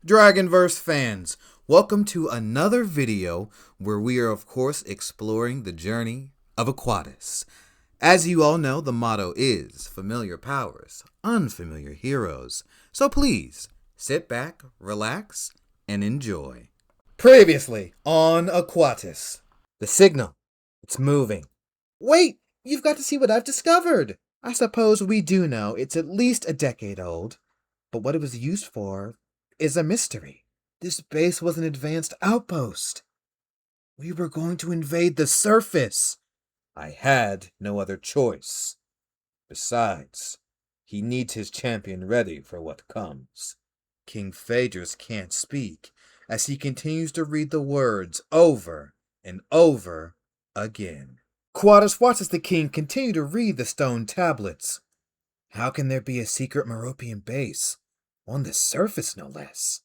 Dragonverse fans, welcome to another video where we are of course exploring the journey of Aquatus. As you all know, the motto is familiar powers, unfamiliar heroes. So please, sit back, relax, and enjoy. Previously on Aquatus. The signal. It's moving. Wait, you've got to see what I've discovered. I suppose we do know it's at least a decade old, but what it was used for is a mystery. This base was an advanced outpost. We were going to invade the surface. I had no other choice. Besides, he needs his champion ready for what comes. King Phaedrus can't speak as he continues to read the words over and over again. Aquatus watches the king continue to read the stone tablets. How can there be a secret Meropian base? On the surface, no less.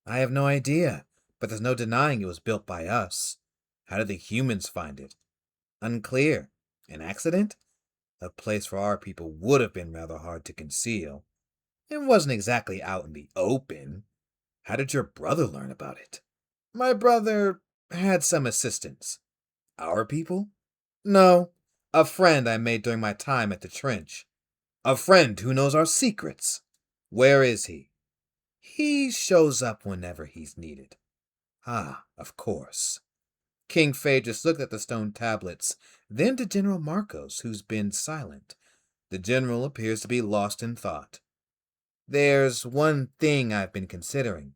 I have no idea, but there's no denying it was built by us. How did the humans find it? Unclear. An accident? A place for our people would have been rather hard to conceal. It wasn't exactly out in the open. How did your brother learn about it? My brother had some assistance. Our people? No, a friend I made during my time at the trench. A friend who knows our secrets. Where is he? He shows up whenever he's needed. Ah, of course. King Phaedrus looked at the stone tablets, then to General Marcos, who's been silent. The general appears to be lost in thought. There's one thing I've been considering.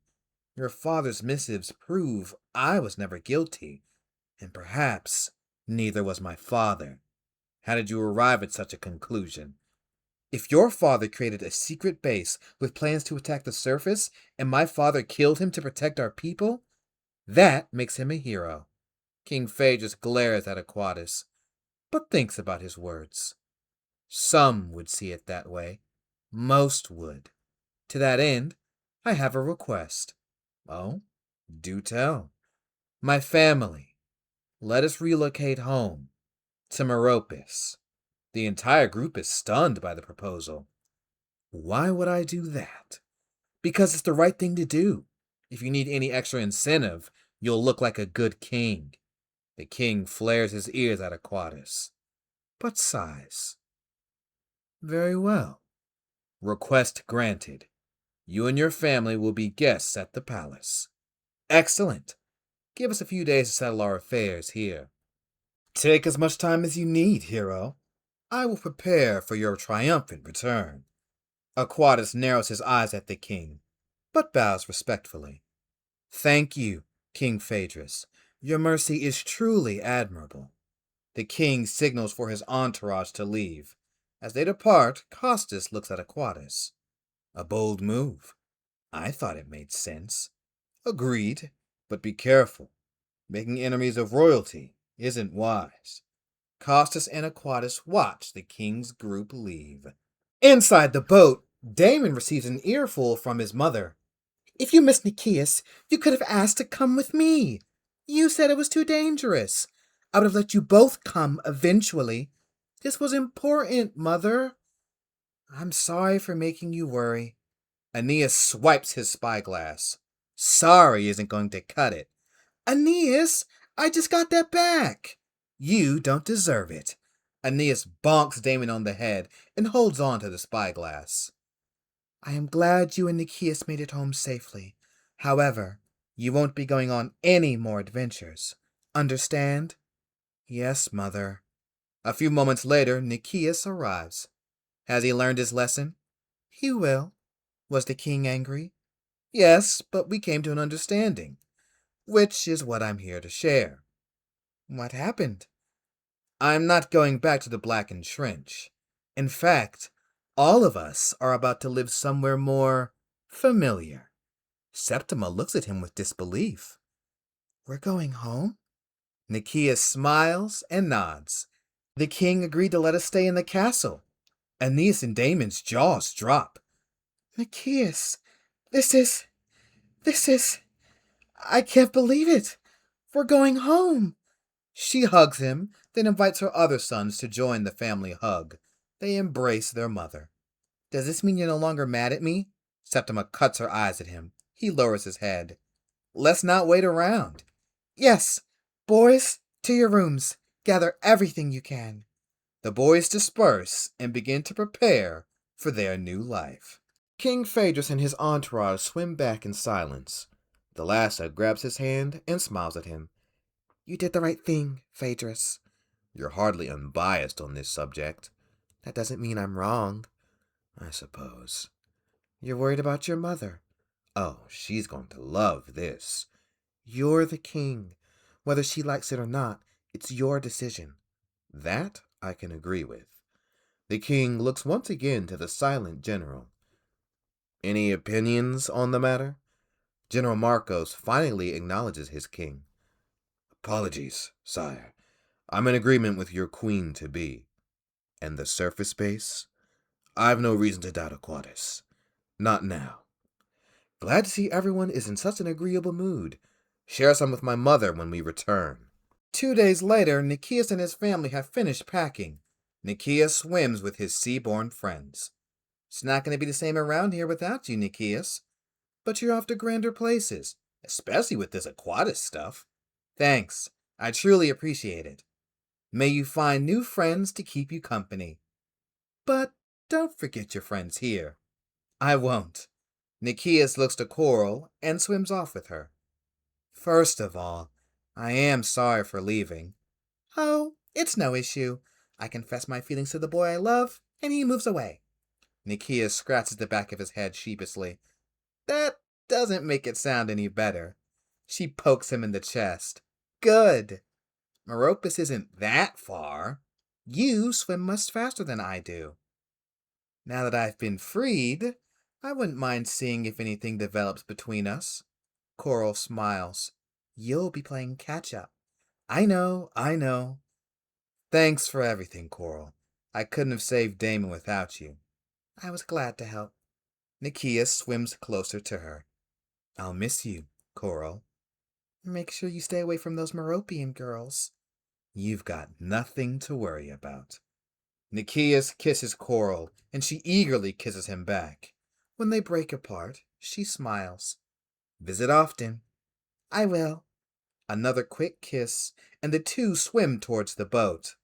Your father's missives prove I was never guilty, and perhaps neither was my father. How did you arrive at such a conclusion? If your father created a secret base with plans to attack the surface, and my father killed him to protect our people, that makes him a hero. King Phaedrus glares at Aquatus, but thinks about his words. Some would see it that way. Most would. To that end, I have a request. Oh, do tell. My family. Let us relocate home. To Meropis. The entire group is stunned by the proposal. Why would I do that? Because it's the right thing to do. If you need any extra incentive, you'll look like a good king. The king flares his ears at Aquatus, but sighs. Very well. Request granted. You and your family will be guests at the palace. Excellent. Give us a few days to settle our affairs here. Take as much time as you need, hero. I will prepare for your triumphant return. Aquatus narrows his eyes at the king, but bows respectfully. Thank you, King Phaedrus. Your mercy is truly admirable. The king signals for his entourage to leave. As they depart, Costus looks at Aquatus. A bold move. I thought it made sense. Agreed, but be careful. Making enemies of royalty isn't wise. Costus and Aquatus watch the king's group leave. Inside the boat, Damon receives an earful from his mother. If you miss Nicias, you could have asked to come with me. You said it was too dangerous. I would have let you both come eventually. This was important, Mother. I'm sorry for making you worry. Aeneas swipes his spyglass. Sorry isn't going to cut it. Aeneas, I just got that back. You don't deserve it. Aeneas bonks Damon on the head and holds on to the spyglass. I am glad you and Nicias made it home safely. However, you won't be going on any more adventures. Understand? Yes, Mother. A few moments later, Nicias arrives. Has he learned his lesson? He will. Was the king angry? Yes, but we came to an understanding, which is what I'm here to share. What happened? I'm not going back to the Blackened Trench. In fact, all of us are about to live somewhere more familiar. Septima looks at him with disbelief. We're going home? Nicias smiles and nods. The king agreed to let us stay in the castle. Aeneas and Damon's jaws drop. Nicias, this is... I can't believe it. We're going home. She hugs him, then invites her other sons to join the family hug. They embrace their mother. Does this mean you're no longer mad at me? Septima cuts her eyes at him. He lowers his head. Let's not wait around. Yes, boys, to your rooms. Gather everything you can. The boys disperse and begin to prepare for their new life. King Phaedrus and his entourage swim back in silence. The Lassa grabs his hand and smiles at him. You did the right thing, Phaedrus. You're hardly unbiased on this subject. That doesn't mean I'm wrong, I suppose. You're worried about your mother. Oh, she's going to love this. You're the king. Whether she likes it or not, it's your decision. That I can agree with. The king looks once again to the silent general. Any opinions on the matter? General Marcos finally acknowledges his king. Apologies, sire. I'm in agreement with your queen-to-be. And the surface base? I've no reason to doubt Aquatus. Not now. Glad to see everyone is in such an agreeable mood. Share some with my mother when we return. 2 days later, Nicias and his family have finished packing. Nicias swims with his sea-born friends. It's not going to be the same around here without you, Nicias. But you're off to grander places, especially with this Aquatus stuff. Thanks. I truly appreciate it. May you find new friends to keep you company. But don't forget your friends here. I won't. Nicias looks to Coral and swims off with her. First of all, I am sorry for leaving. Oh, it's no issue. I confess my feelings to the boy I love, and he moves away. Nicias scratches the back of his head sheepishly. That doesn't make it sound any better. She pokes him in the chest. Good. Meropis isn't that far. You swim much faster than I do. Now that I've been freed, I wouldn't mind seeing if anything develops between us. Coral smiles. You'll be playing catch-up. I know. Thanks for everything, Coral. I couldn't have saved Damon without you. I was glad to help. Nicias swims closer to her. I'll miss you, Coral. Make sure you stay away from those Meropian girls. You've got nothing to worry about. Nicias kisses Coral, and she eagerly kisses him back. When they break apart, she smiles. Visit often. I will. Another quick kiss, and the two swim towards the boat.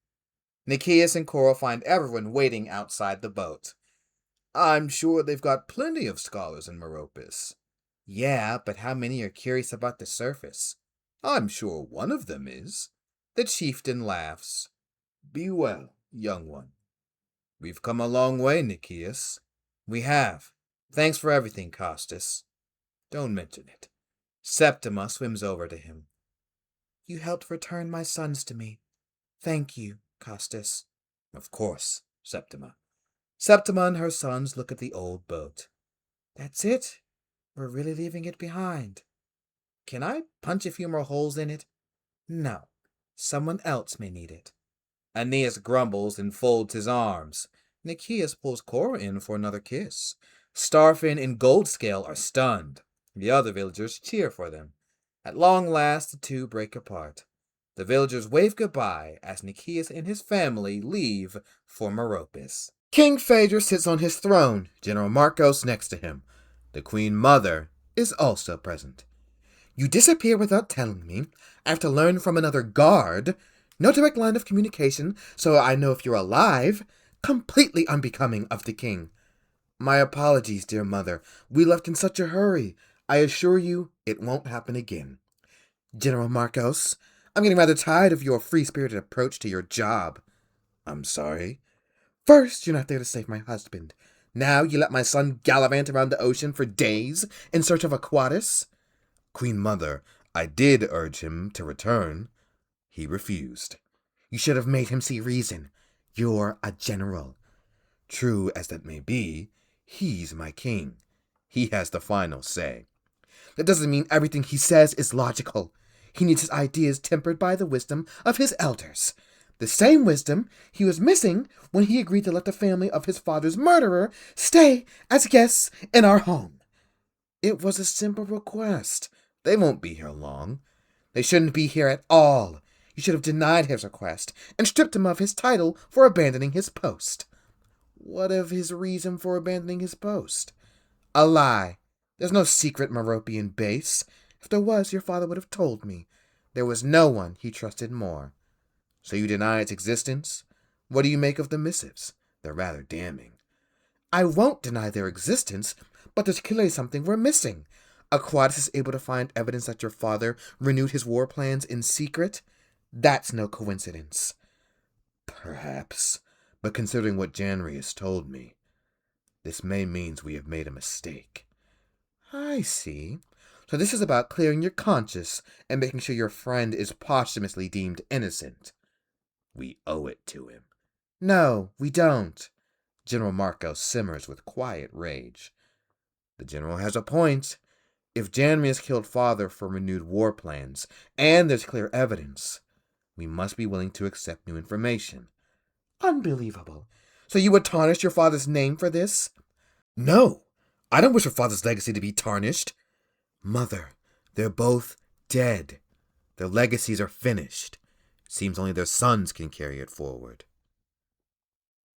Nicias and Coral find everyone waiting outside the boat. I'm sure they've got plenty of scholars in Meropis. Yeah, but how many are curious about the surface? I'm sure one of them is. The chieftain laughs. Be well, young one. We've come a long way, Nicias. We have. Thanks for everything, Costas. Don't mention it. Septima swims over to him. You helped return my sons to me. Thank you, Costas. Of course, Septima. Septima and her sons look at the old boat. That's it. We're really leaving it behind. Can I punch a few more holes in it? No. Someone else may need it. Aeneas grumbles and folds his arms. Nicias pulls Cora in for another kiss. Starfin and Goldscale are stunned. The other villagers cheer for them. At long last, the two break apart. The villagers wave goodbye as Nicias and his family leave for Meropis. King Phaedrus sits on his throne, General Marcos next to him. The Queen Mother is also present. You disappear without telling me. I have to learn from another guard. No direct line of communication, so I know if you're alive. Completely unbecoming of the king. My apologies, dear mother. We left in such a hurry. I assure you it won't happen again. General Marcos, I'm getting rather tired of your free-spirited approach to your job. I'm sorry. First, you're not there to save my husband. Now you let my son gallivant around the ocean for days in search of Aquatus. Queen Mother, I did urge him to return. He refused. You should have made him see reason. You're a general. True as that may be, he's my king. He has the final say. That doesn't mean everything he says is logical. He needs his ideas tempered by the wisdom of his elders. The same wisdom he was missing when he agreed to let the family of his father's murderer stay as guests in our home. It was a simple request. They won't be here long. They shouldn't be here at all. You should have denied his request and stripped him of his title for abandoning his post. What of his reason for abandoning his post? A lie. There's no secret Meropian base. If there was, your father would have told me. There was no one he trusted more. So you deny its existence? What do you make of the missives? They're rather damning. I won't deny their existence, but there's clearly something we're missing. Aquatus is able to find evidence that your father renewed his war plans in secret. That's no coincidence. Perhaps, but considering what Janrius told me, this may mean we have made a mistake. I see. So this is about clearing your conscience and making sure your friend is posthumously deemed innocent. We owe it to him. No, we don't. General Marco simmers with quiet rage. The general has a point. If Janrius killed father for renewed war plans, and there's clear evidence, we must be willing to accept new information. Unbelievable. So you would tarnish your father's name for this? No, I don't wish your father's legacy to be tarnished. Mother, they're both dead. Their legacies are finished. Seems only their sons can carry it forward.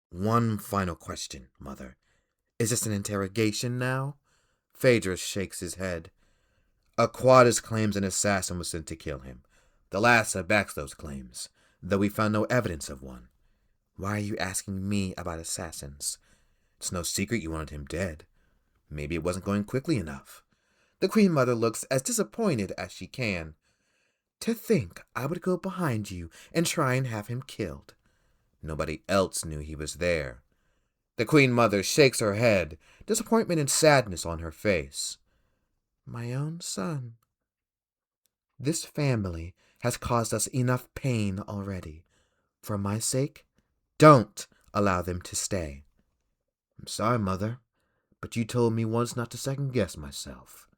One final question, Mother. Is this an interrogation now? Phaedrus shakes his head. Aquatus claims an assassin was sent to kill him. Thalassa backs those claims, though we found no evidence of one. Why are you asking me about assassins? It's no secret you wanted him dead. Maybe it wasn't going quickly enough. The Queen Mother looks as disappointed as she can. To think I would go behind you and try and have him killed. Nobody else knew he was there. The Queen Mother shakes her head, disappointment and sadness on her face. My own son. This family has caused us enough pain already. For my sake, don't allow them to stay. I'm sorry, Mother, but you told me once not to second-guess myself.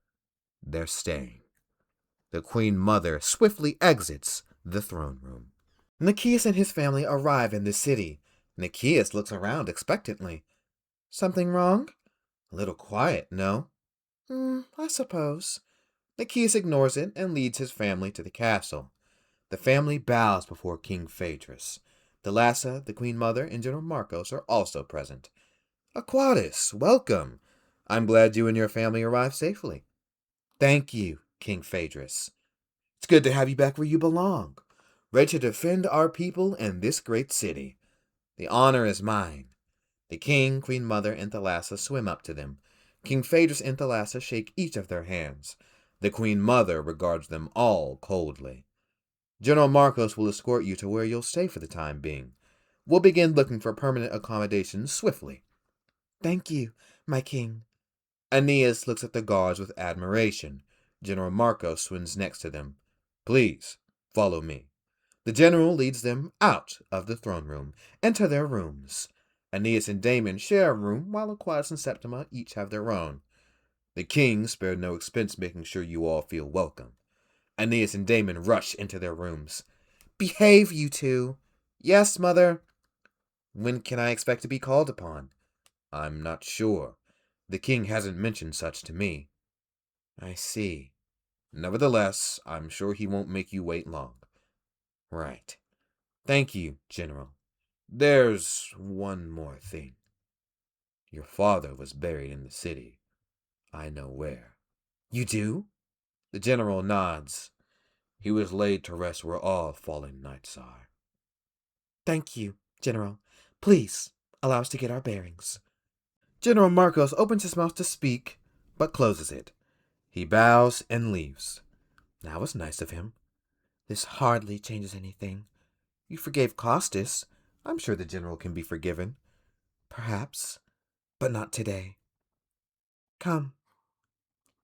They're staying. The Queen Mother swiftly exits the throne room. Nikias and his family arrive in the city. Nikias looks around expectantly. Something wrong? A little quiet, no? I suppose. Nikias ignores it and leads his family to the castle. The family bows before King Phaedrus. Thalassa, the Queen Mother, and General Marcos are also present. Aquatus, welcome. I'm glad you and your family arrived safely. Thank you, King Phaedrus. It's good to have you back where you belong, ready to defend our people and this great city. The honor is mine. The king, Queen Mother, and Thalassa swim up to them. King Phaedrus and Thalassa shake each of their hands. The Queen Mother regards them all coldly. General Marcos will escort you to where you'll stay for the time being. We'll begin looking for permanent accommodations swiftly. Thank you, my king. Aeneas looks at the guards with admiration. General Marcos swims next to them. Please, follow me. The general leads them out of the throne room, enter their rooms. Aeneas and Damon share a room, while Aquatus and Septima each have their own. The king spared no expense making sure you all feel welcome. Aeneas and Damon rush into their rooms. Behave, you two. Yes, Mother. When can I expect to be called upon? I'm not sure. The king hasn't mentioned such to me. I see. Nevertheless, I'm sure he won't make you wait long. Right. Thank you, General. There's one more thing. Your father was buried in the city. I know where. You do? The general nods. He was laid to rest where all fallen knights are. Thank you, General. Please, allow us to get our bearings. General Marcos opens his mouth to speak, but closes it. He bows and leaves. That was nice of him. This hardly changes anything. You forgave Costus. I'm sure the general can be forgiven. Perhaps, but not today. Come,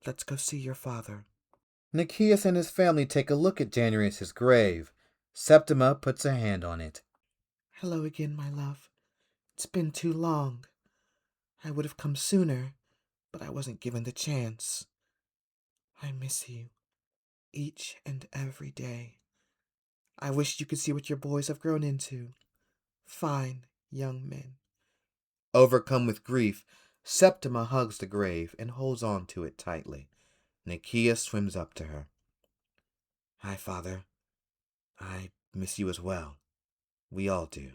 let's go see your father. Nikias and his family take a look at Janrius' grave. Septima puts a hand on it. Hello again, my love. It's been too long. I would have come sooner, but I wasn't given the chance. I miss you, each and every day. I wish you could see what your boys have grown into. Fine young men. Overcome with grief, Septima hugs the grave and holds on to it tightly. Nikias swims up to her. Hi, Father. I miss you as well. We all do.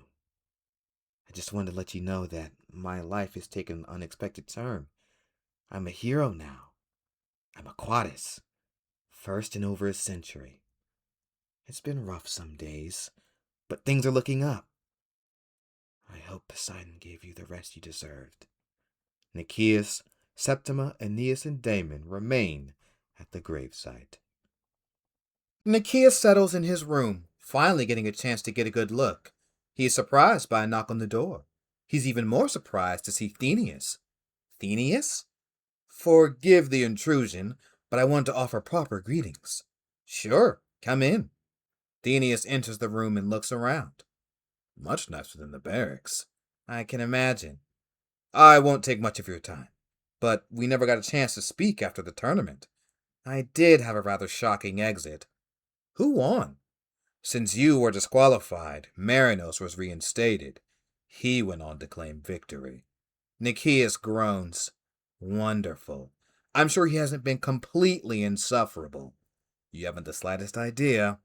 I just wanted to let you know that my life has taken an unexpected turn. I'm a hero now. I'm Aquatus, first in over a century. It's been rough some days, but things are looking up. I hope Poseidon gave you the rest you deserved. Nicias, Septima, Aeneas, and Damon remain at the gravesite. Nicias settles in his room, finally getting a chance to get a good look. He is surprised by a knock on the door. He's even more surprised to see Thenius. Thenius? Forgive the intrusion, but I want to offer proper greetings. Sure, come in. Thenius enters the room and looks around. Much nicer than the barracks. I can imagine. I won't take much of your time, but we never got a chance to speak after the tournament. I did have a rather shocking exit. Who won? Since you were disqualified, Marinos was reinstated. He went on to claim victory. Nicias groans. Wonderful. I'm sure he hasn't been completely insufferable. You haven't the slightest idea.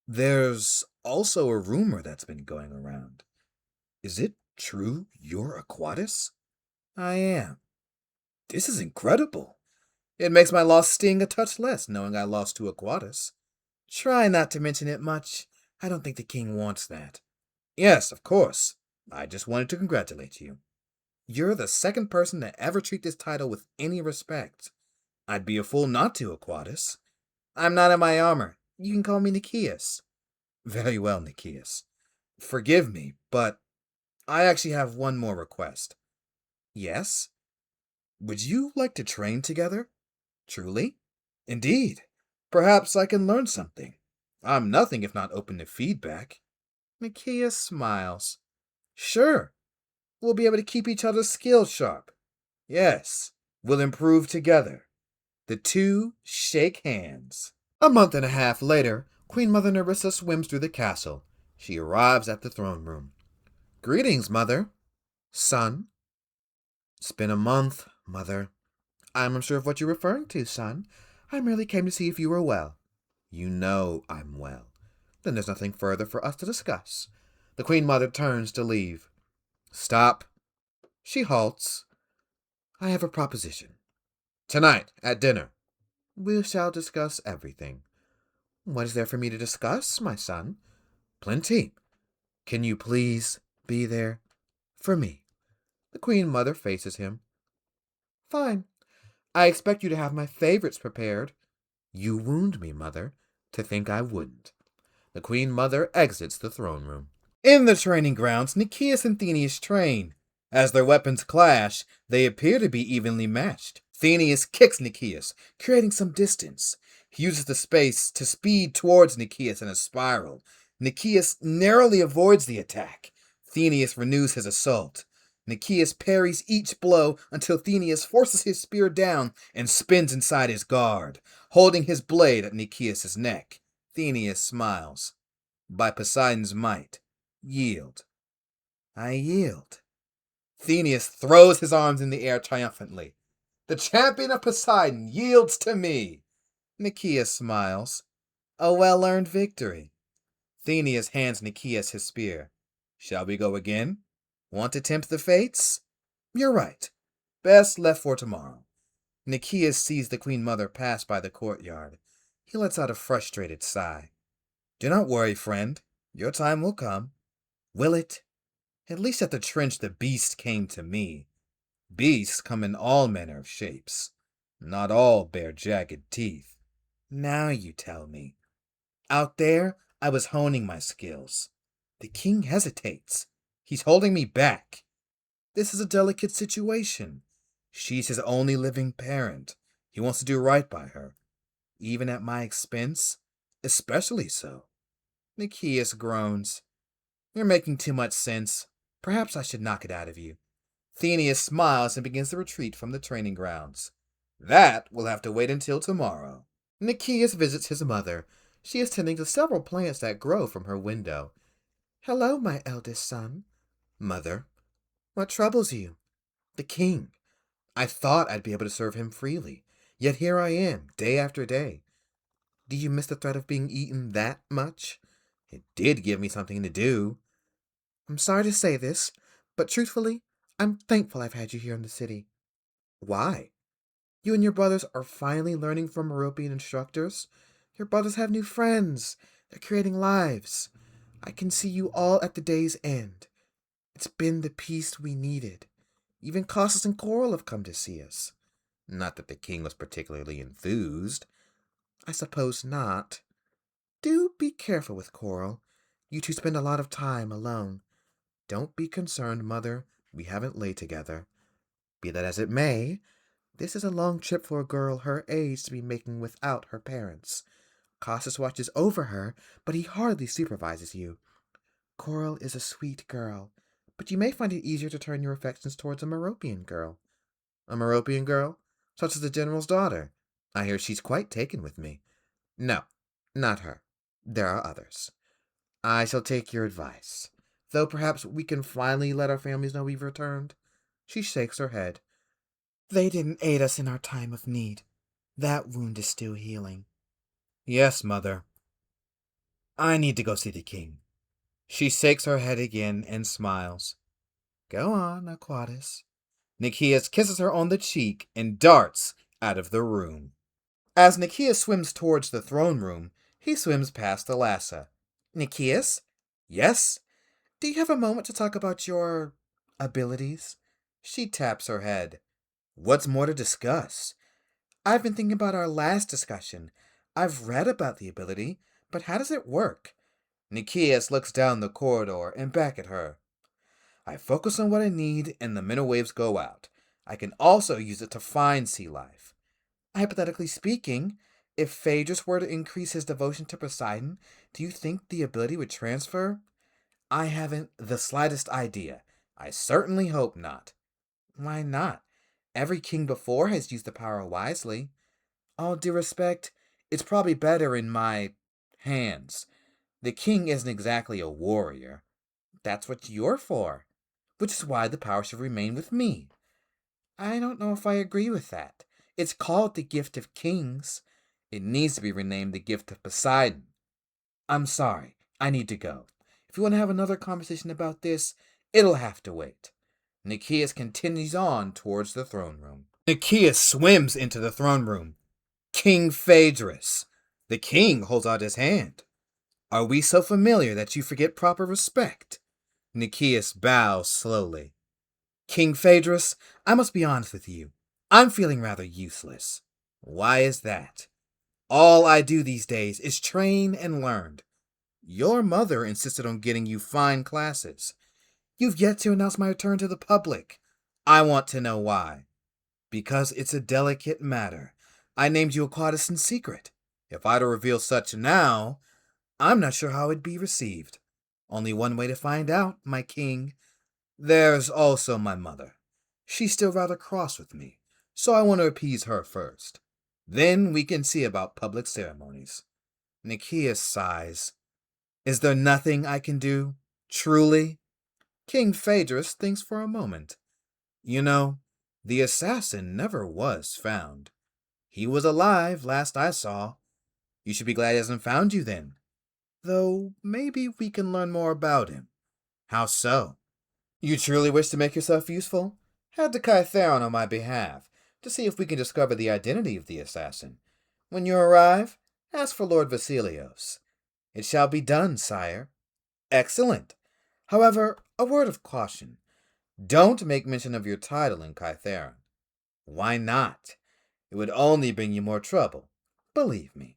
There's also a rumor that's been going around. Is it true you're Aquatus? I am. This is incredible. It makes my loss sting a touch less, knowing I lost to Aquatus. Try not to mention it much. I don't think the king wants that. Yes, of course. I just wanted to congratulate you. You're the second person to ever treat this title with any respect. I'd be a fool not to, Aquatus. I'm not in my armor. You can call me Nicias. Very well, Nicias. Forgive me, but I actually have one more request. Yes? Would you like to train together? Truly? Indeed. Perhaps I can learn something. I'm nothing if not open to feedback. Nicias smiles. Sure. We'll be able to keep each other's skills sharp. Yes, we'll improve together. The two shake hands. A month and a half later, Queen Mother Nerissa swims through the castle. She arrives at the throne room. Greetings, Mother. Son. It's been a month, Mother. I'm unsure of what you're referring to, son. I merely came to see if you were well. You know I'm well. Then there's nothing further for us to discuss. The Queen Mother turns to leave. Stop. She halts. I have a proposition. Tonight, at dinner, we shall discuss everything. What is there for me to discuss, my son? Plenty. Can you please be there for me? The Queen Mother faces him. Fine. I expect you to have my favorites prepared. You wound me, Mother, to think I wouldn't. The Queen Mother exits the throne room. In the training grounds, Nicias and Thenius train. As their weapons clash, they appear to be evenly matched. Thenius kicks Nicias, creating some distance. He uses the space to speed towards Nicias in a spiral. Nicias narrowly avoids the attack. Thenius renews his assault. Nicias parries each blow until Thenius forces his spear down and spins inside his guard, holding his blade at Nicias' neck. Thenius smiles. By Poseidon's might, yield. I yield. Thenius throws his arms in the air triumphantly. The champion of Poseidon yields to me. Nicias smiles. A well-earned victory. Thenius hands Nicias his spear. Shall we go again? Want to tempt the fates? You're right. Best left for tomorrow. Nicias sees the Queen Mother pass by the courtyard. He lets out a frustrated sigh. Do not worry, friend. Your time will come. Will it? At least at the trench the beast came to me. Beasts come in all manner of shapes. Not all bear jagged teeth. Now you tell me. Out there, I was honing my skills. The king hesitates. He's holding me back. This is a delicate situation. She's his only living parent. He wants to do right by her. Even at my expense? Especially so. Nicias groans. You're making too much sense. Perhaps I should knock it out of you. Thenius smiles and begins to retreat from the training grounds. That will have to wait until tomorrow. Nicias visits his mother. She is tending to several plants that grow from her window. Hello, my eldest son. Mother, what troubles you? The king. I thought I'd be able to serve him freely, yet here I am, day after day. Do you miss the threat of being eaten that much? It did give me something to do. I'm sorry to say this, but truthfully, I'm thankful I've had you here in the city. Why? You and your brothers are finally learning from European instructors. Your brothers have new friends. They're creating lives. I can see you all at the day's end. It's been the peace we needed. Even Cossus and Coral have come to see us. Not that the king was particularly enthused. I suppose not. Do be careful with Coral. You two spend a lot of time alone. Don't be concerned, Mother. We haven't laid together. Be that as it may, this is a long trip for a girl her age to be making without her parents. Cossus watches over her, but he hardly supervises you. Coral is a sweet girl, but you may find it easier to turn your affections towards a Meropian girl. A Meropian girl? Such as the general's daughter. I hear she's quite taken with me. No, not her. There are others. I shall take your advice, though perhaps we can finally let our families know we've returned. She shakes her head. They didn't aid us in our time of need. That wound is still healing. Yes, Mother. I need to go see the king. She shakes her head again and smiles. Go on, Aquatus. Nikias kisses her on the cheek and darts out of the room. As Nikias swims towards the throne room, he swims past Thalassa. Nikias? Yes? Do you have a moment to talk about your abilities? She taps her head. What's more to discuss? I've been thinking about our last discussion. I've read about the ability, but how does it work? Nikias looks down the corridor and back at her. I focus on what I need and the mental waves go out. I can also use it to find sea life. Hypothetically speaking, if Phaedrus were to increase his devotion to Poseidon, do you think the ability would transfer? I haven't the slightest idea. I certainly hope not. Why not? Every king before has used the power wisely. All due respect, it's probably better in my hands. The king isn't exactly a warrior. That's what you're for, which is why the power should remain with me. I don't know if I agree with that. It's called the Gift of Kings. It needs to be renamed the Gift of Poseidon. I'm sorry, I need to go. If you want to have another conversation about this, it'll have to wait. Nikias continues on towards the throne room. Nikias swims into the throne room. King Phaedrus. The king holds out his hand. Are we so familiar that you forget proper respect? Nikias bows slowly. King Phaedrus, I must be honest with you. I'm feeling rather useless. Why is that? All I do these days is train and learn. Your mother insisted on getting you fine classes. You've yet to announce my return to the public. I want to know why. Because it's a delicate matter. I named you Aquatus in secret. If I were to reveal such now, I'm not sure how it'd be received. Only one way to find out, my king. There's also my mother. She's still rather cross with me, so I want to appease her first. Then we can see about public ceremonies. Nikias sighs. Is there nothing I can do? Truly? King Phaedrus thinks for a moment. You know, the assassin never was found. He was alive last I saw. You should be glad he hasn't found you then. Though maybe we can learn more about him. How so? You truly wish to make yourself useful? Head to Kytheron on my behalf, to see if we can discover the identity of the assassin. When you arrive, ask for Lord Vasilios. It shall be done, sire. Excellent. However, a word of caution. Don't make mention of your title in Kytheron. Why not? It would only bring you more trouble. Believe me.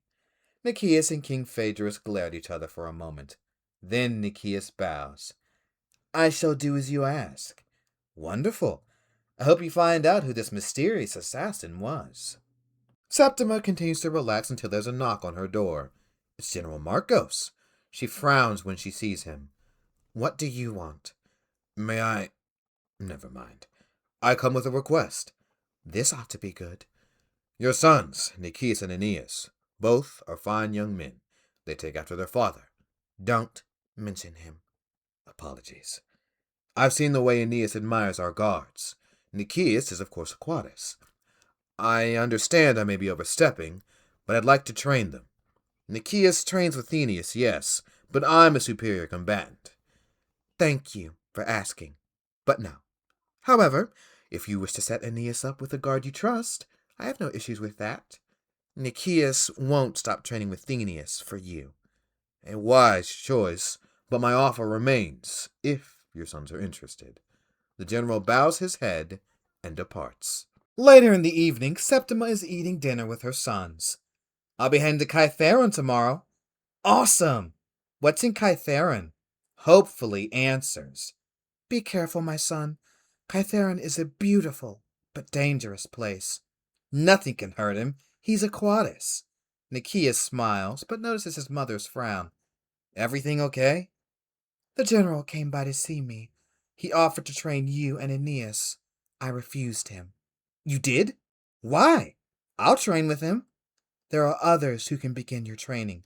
Nikias and King Phaedrus glare at each other for a moment. Then Nikias bows. I shall do as you ask. Wonderful. I hope you find out who this mysterious assassin was. Septima continues to relax until there's a knock on her door. It's General Marcos. She frowns when she sees him. What do you want? May I... Never mind. I come with a request. This ought to be good. Your sons, Nikias and Aeneas, both are fine young men. They take after their father. Don't mention him. Apologies. I've seen the way Aeneas admires our guards. Nikias is, of course, Aquatus. I understand I may be overstepping, but I'd like to train them. Nikias trains with Aeneas, yes, but I'm a superior combatant. Thank you for asking, but no. However, if you wish to set Aeneas up with a guard you trust, I have no issues with that. Nicias won't stop training with Thenius for you. A wise choice, but my offer remains, if your sons are interested. The general bows his head and departs. Later in the evening, Septima is eating dinner with her sons. I'll be heading to Kytheron tomorrow. Awesome! What's in Kytheron? Hopefully answers. Be careful, my son. Kytheron is a beautiful but dangerous place. Nothing can hurt him. He's Aquatus. Nicias smiles, but notices his mother's frown. Everything okay? The general came by to see me. He offered to train you and Aeneas. I refused him. You did? Why? I'll train with him. There are others who can begin your training.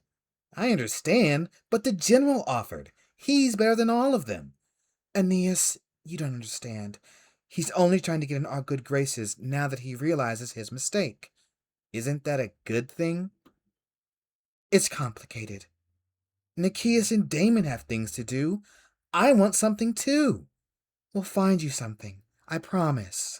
I understand, but the general offered. He's better than all of them. Aeneas, you don't understand. He's only trying to get in our good graces now that he realizes his mistake. Isn't that a good thing? It's complicated. Nicias and Damon have things to do. I want something too. We'll find you something, I promise.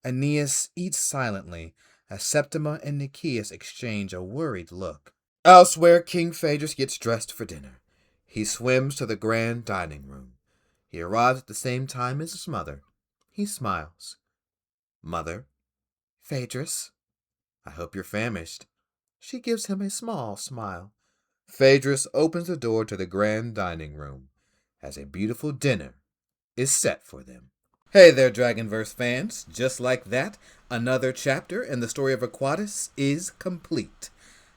Aeneas eats silently as Septima and Nicias exchange a worried look. Elsewhere, King Phaedrus gets dressed for dinner. He swims to the grand dining room. He arrives at the same time as his mother. He smiles. Mother? Phaedrus? I hope you're famished. She gives him a small smile. Phaedrus opens the door to the grand dining room as a beautiful dinner is set for them. Hey there, Dragonverse fans. Just like that, another chapter in the story of Aquatus is complete.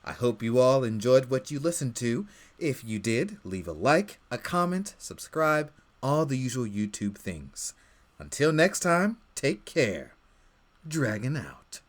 I hope you all enjoyed what you listened to. If you did, leave a like, a comment, subscribe, all the usual YouTube things. Until next time, take care. Dragon out.